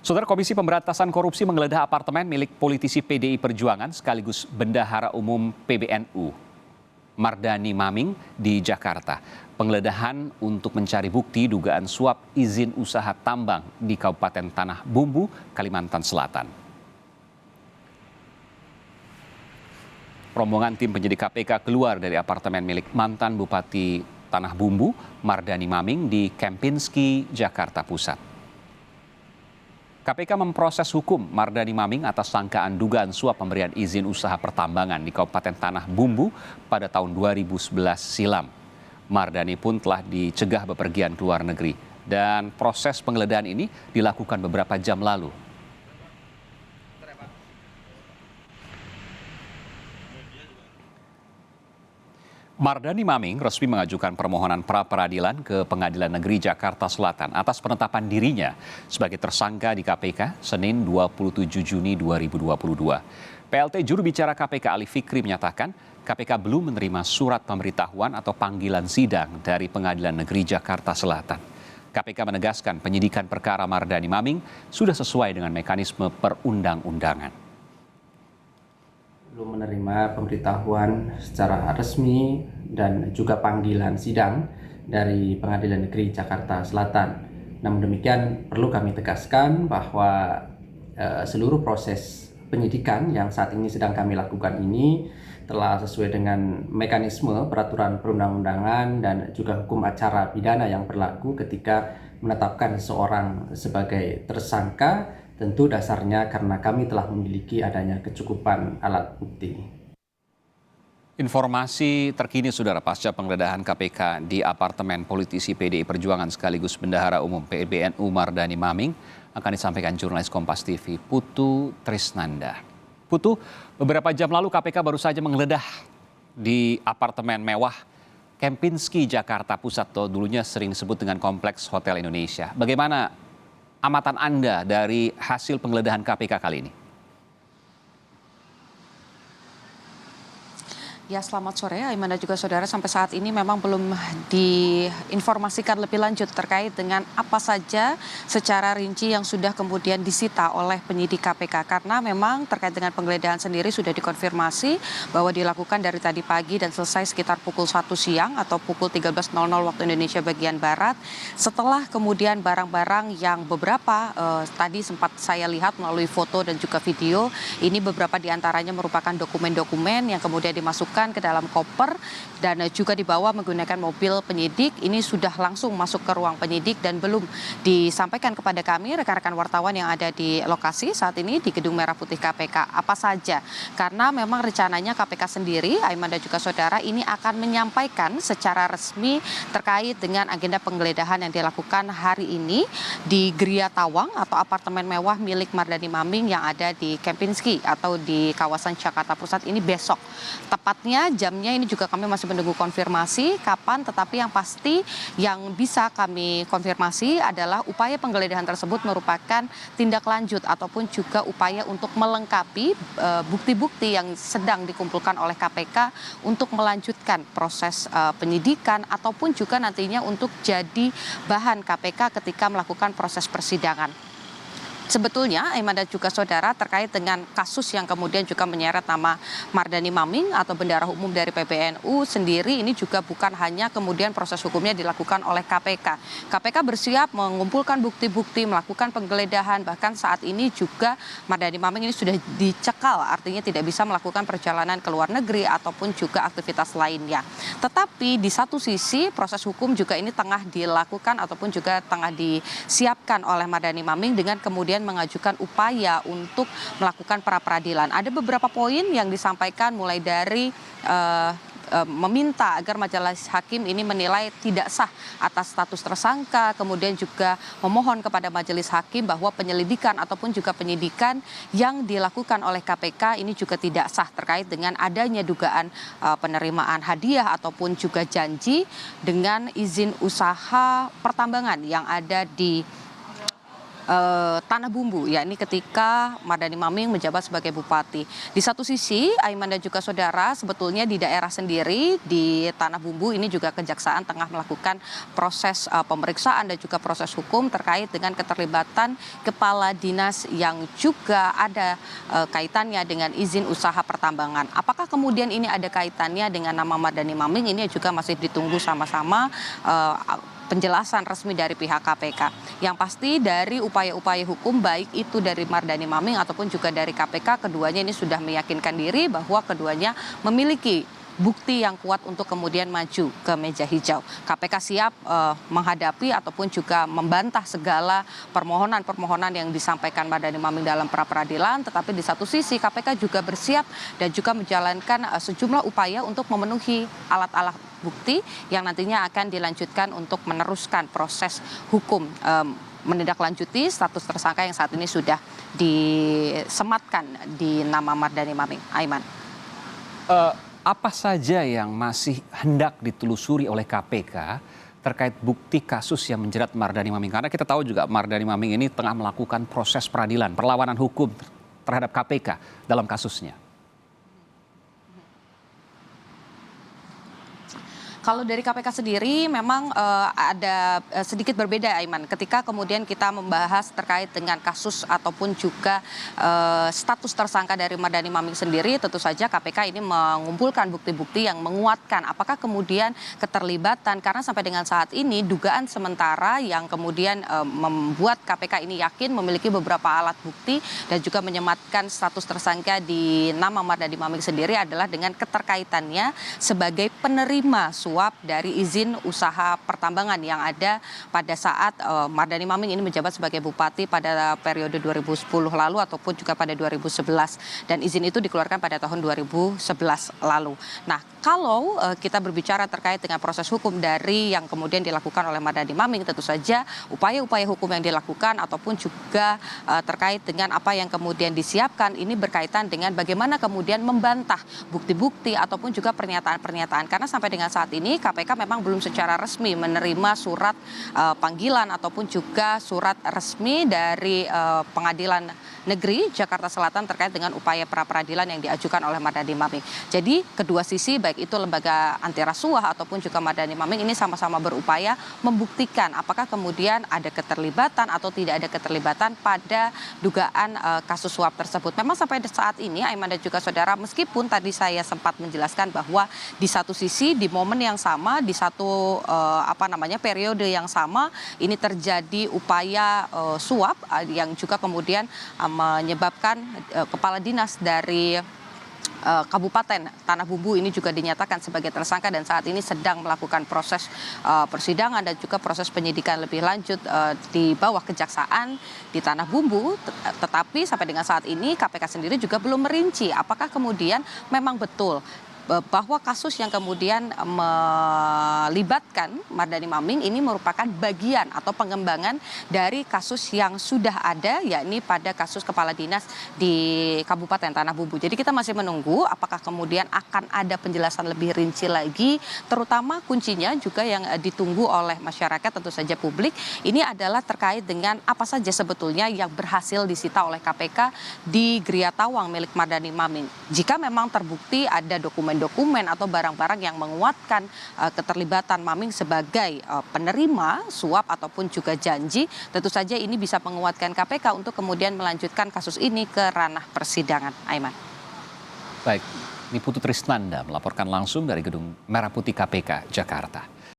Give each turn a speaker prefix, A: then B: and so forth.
A: Saudara Komisi Pemberantasan Korupsi menggeledah apartemen milik politisi PDI Perjuangan sekaligus Bendahara Umum PBNU, Mardani Maming di Jakarta. Penggeledahan untuk mencari bukti dugaan suap izin usaha tambang di Kabupaten Tanah Bumbu, Kalimantan Selatan. Rombongan tim penyidik KPK keluar dari apartemen milik mantan Bupati Tanah Bumbu, Mardani Maming di Kempinski, Jakarta Pusat. KPK memproses hukum Mardani Maming atas sangkaan dugaan suap pemberian izin usaha pertambangan di Kabupaten Tanah Bumbu pada tahun 2011 silam. Mardani pun telah dicegah bepergian ke luar negeri dan proses penggeledahan ini dilakukan beberapa jam lalu. Mardani Maming resmi mengajukan permohonan pra-peradilan ke Pengadilan Negeri Jakarta Selatan atas penetapan dirinya sebagai tersangka di KPK Senin 27 Juni 2022. PLT juru bicara KPK Ali Fikri menyatakan KPK belum menerima surat pemberitahuan atau panggilan sidang dari Pengadilan Negeri Jakarta Selatan. KPK menegaskan penyidikan perkara Mardani Maming sudah sesuai dengan mekanisme perundang-undangan.
B: Belum menerima pemberitahuan secara resmi dan juga panggilan sidang dari Pengadilan Negeri Jakarta Selatan. Namun demikian perlu kami tegaskan bahwa seluruh proses penyidikan yang saat ini sedang kami lakukan ini telah sesuai dengan mekanisme peraturan perundang-undangan dan juga hukum acara pidana yang berlaku ketika menetapkan seseorang sebagai tersangka. Tentu dasarnya karena kami telah memiliki adanya kecukupan alat bukti.
A: Informasi terkini saudara pasca penggeledahan KPK di apartemen politisi PDI Perjuangan sekaligus Bendahara Umum PBNU Mardani Maming akan disampaikan jurnalis Kompas TV Putu Trisnanda. Putu, beberapa jam lalu KPK baru saja menggeledah di apartemen mewah Kempinski Jakarta Pusat atau dulunya sering disebut dengan Kompleks Hotel Indonesia. Bagaimana amatan Anda dari hasil penggeledahan KPK kali ini?
C: Ya, selamat sore Aiman dan juga saudara. Sampai saat ini memang belum diinformasikan lebih lanjut terkait dengan apa saja secara rinci yang sudah kemudian disita oleh penyidik KPK. Karena memang terkait dengan penggeledahan sendiri sudah dikonfirmasi bahwa dilakukan dari tadi pagi dan selesai sekitar pukul 1 siang atau pukul 13.00 waktu Indonesia bagian Barat. Setelah kemudian barang-barang yang beberapa tadi sempat saya lihat melalui foto dan juga video, ini beberapa diantaranya merupakan dokumen-dokumen yang kemudian dimasukkan ke dalam koper dan juga dibawa menggunakan mobil penyidik. Ini sudah langsung masuk ke ruang penyidik dan belum disampaikan kepada kami rekan-rekan wartawan yang ada di lokasi saat ini di Gedung Merah Putih KPK apa saja. Karena memang rencananya KPK sendiri, Aiman dan juga saudara, ini akan menyampaikan secara resmi terkait dengan agenda penggeledahan yang dilakukan hari ini di Gria Tawang atau apartemen mewah milik Mardani Maming yang ada di Kempinski atau di kawasan Jakarta Pusat ini besok. Tepatnya jamnya ini juga kami masih menunggu konfirmasi kapan, tetapi yang pasti yang bisa kami konfirmasi adalah upaya penggeledahan tersebut merupakan tindak lanjut ataupun juga upaya untuk melengkapi bukti-bukti yang sedang dikumpulkan oleh KPK untuk melanjutkan proses penyidikan ataupun juga nantinya untuk jadi bahan KPK ketika melakukan proses persidangan. Sebetulnya, Aiman dan juga saudara, terkait dengan kasus yang kemudian juga menyeret nama Mardani Maming atau Bendahara Umum dari PBNU sendiri, ini juga bukan hanya kemudian proses hukumnya dilakukan oleh KPK. KPK bersiap mengumpulkan bukti-bukti, melakukan penggeledahan, bahkan saat ini juga Mardani Maming ini sudah dicekal, artinya tidak bisa melakukan perjalanan ke luar negeri ataupun juga aktivitas lainnya. Tetapi di satu sisi proses hukum juga ini tengah dilakukan ataupun juga tengah disiapkan oleh Mardani Maming dengan kemudian mengajukan upaya untuk melakukan pra-peradilan. Ada beberapa poin yang disampaikan mulai dari meminta agar majelis hakim ini menilai tidak sah atas status tersangka, kemudian juga memohon kepada majelis hakim bahwa penyelidikan ataupun juga penyidikan yang dilakukan oleh KPK ini juga tidak sah terkait dengan adanya dugaan penerimaan hadiah ataupun juga janji dengan izin usaha pertambangan yang ada di Tanah Bumbu, yakni ketika Mardani Maming menjabat sebagai bupati. Di satu sisi, Aiman dan juga saudara, sebetulnya di daerah sendiri di Tanah Bumbu ini juga Kejaksaan tengah melakukan proses pemeriksaan dan juga proses hukum terkait dengan keterlibatan kepala dinas yang juga ada kaitannya dengan izin usaha pertambangan. Apakah kemudian ini ada kaitannya dengan nama Mardani Maming? Ini juga masih ditunggu sama-sama penjelasan resmi dari pihak KPK. Yang pasti dari upaya-upaya hukum baik itu dari Mardani Maming ataupun juga dari KPK, keduanya ini sudah meyakinkan diri bahwa keduanya memiliki bukti yang kuat untuk kemudian maju ke meja hijau. KPK siap menghadapi ataupun juga membantah segala permohonan-permohonan yang disampaikan Mardani Maming dalam pra-peradilan, tetapi di satu sisi KPK juga bersiap dan juga menjalankan sejumlah upaya untuk memenuhi alat-alat bukti yang nantinya akan dilanjutkan untuk meneruskan proses hukum menindaklanjuti status tersangka yang saat ini sudah disematkan di nama Mardani Maming. Aiman.
A: Apa saja yang masih hendak ditelusuri oleh KPK terkait bukti kasus yang menjerat Mardani Maming? Karena kita tahu juga Mardani Maming ini tengah melakukan proses peradilan, perlawanan hukum terhadap KPK dalam kasusnya.
C: Kalau dari KPK sendiri memang ada sedikit berbeda, Aiman. Ketika kemudian kita membahas terkait dengan kasus ataupun juga status tersangka dari Mardani Maming sendiri, tentu saja KPK ini mengumpulkan bukti-bukti yang menguatkan apakah kemudian keterlibatan, karena sampai dengan saat ini dugaan sementara yang kemudian membuat KPK ini yakin memiliki beberapa alat bukti dan juga menyematkan status tersangka di nama Mardani Maming sendiri adalah dengan keterkaitannya sebagai penerima suap dari izin usaha pertambangan yang ada pada saat Mardani Maming ini menjabat sebagai bupati pada periode 2010 lalu ataupun juga pada 2011, dan izin itu dikeluarkan pada tahun 2011 lalu. Nah, kalau kita berbicara terkait dengan proses hukum dari yang kemudian dilakukan oleh Mardani Maming, tentu saja upaya-upaya hukum yang dilakukan ataupun juga terkait dengan apa yang kemudian disiapkan ini berkaitan dengan bagaimana kemudian membantah bukti-bukti ataupun juga pernyataan-pernyataan, karena sampai dengan saat ini KPK memang belum secara resmi menerima surat panggilan ataupun juga surat resmi dari Pengadilan Negeri Jakarta Selatan terkait dengan upaya pra-peradilan yang diajukan oleh Mardani Maming. Jadi kedua sisi baik itu lembaga anti rasuah ataupun juga Mardani Maming ini sama-sama berupaya membuktikan apakah kemudian ada keterlibatan atau tidak ada keterlibatan pada dugaan kasus suap tersebut. Memang sampai saat ini Aiman dan juga saudara, meskipun tadi saya sempat menjelaskan bahwa di satu sisi di momen yang sama, di satu periode yang sama ini terjadi upaya suap yang juga kemudian menyebabkan kepala dinas dari Kabupaten Tanah Bumbu ini juga dinyatakan sebagai tersangka dan saat ini sedang melakukan proses persidangan dan juga proses penyidikan lebih lanjut di bawah Kejaksaan di Tanah Bumbu. Tetapi sampai dengan saat ini KPK sendiri juga belum merinci apakah kemudian memang betul bahwa kasus yang kemudian melibatkan Mardani Maming ini merupakan bagian atau pengembangan dari kasus yang sudah ada, yakni pada kasus kepala dinas di Kabupaten Tanah Bumbu. Jadi kita masih menunggu apakah kemudian akan ada penjelasan lebih rinci lagi, terutama kuncinya juga yang ditunggu oleh masyarakat, tentu saja publik, ini adalah terkait dengan apa saja sebetulnya yang berhasil disita oleh KPK di Gria Tawang milik Mardani Maming. Jika memang terbukti ada dokumen atau barang-barang yang menguatkan keterlibatan Maming sebagai penerima suap ataupun juga janji, tentu saja ini bisa menguatkan KPK untuk kemudian melanjutkan kasus ini ke ranah persidangan. Aiman.
A: Baik, ini Putu Trisnanda melaporkan langsung dari Gedung Merah Putih KPK Jakarta.